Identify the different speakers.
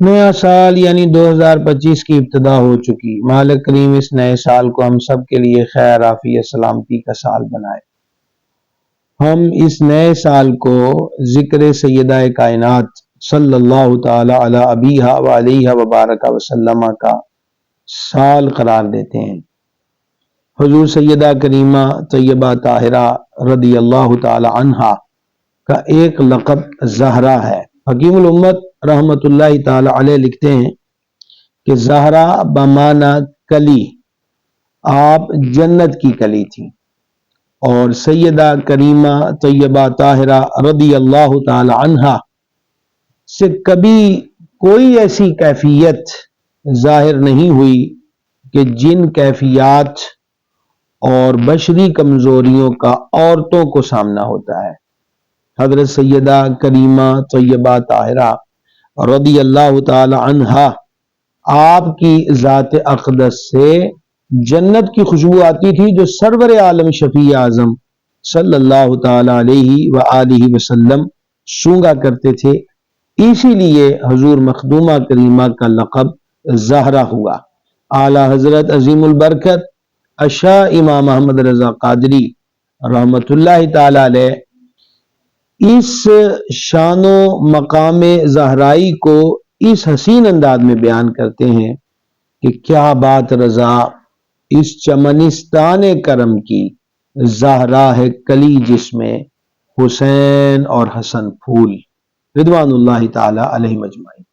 Speaker 1: نیا سال یعنی 2025 کی ابتدا ہو چکی۔ مالک کریم اس نئے سال کو ہم سب کے لیے خیر، عافیت، سلامتی کا سال بنائے۔ ہم اس نئے سال کو ذکر سیدہ کائنات صلی اللہ تعالی علی ابیہا و علیہ وبارک وسلم کا سال قرار دیتے ہیں۔ حضور سیدہ کریمہ طیبہ طاہرہ رضی اللہ تعالی عنہا کا ایک لقب زہرا ہے۔ حکیم الامت رحمت اللہ تعالی علیہ لکھتے ہیں کہ زہرا بمعنی کلی، آپ جنت کی کلی تھی، اور سیدہ کریمہ طیبہ طاہرہ رضی اللہ تعالی عنہا سے کبھی کوئی ایسی کیفیت ظاہر نہیں ہوئی کہ جن کیفیات اور بشری کمزوریوں کا عورتوں کو سامنا ہوتا ہے۔ حضرت سیدہ کریمہ طیبہ طاہرہ رضی اللہ تعالی عنہا، آپ کی ذات اقدس سے جنت کی خوشبو آتی تھی جو سرور عالم شفیع اعظم صلی اللہ تعالی علیہ وآلہ وسلم سونگا کرتے تھے۔ اسی لیے حضور مخدومہ کریمہ کا لقب زہرا ہوا۔ اعلی حضرت عظیم البرکت اشاہ امام احمد رضا قادری رحمت اللہ تعالی علیہ اس شان و مقام زہرائی کو اس حسین انداز میں بیان کرتے ہیں کہ کیا بات رضا اس چمنستان کرم کی، زہرا ہے کلی جس میں حسین اور حسن پھول، رضوان اللہ تعالی علیہ مجمعین۔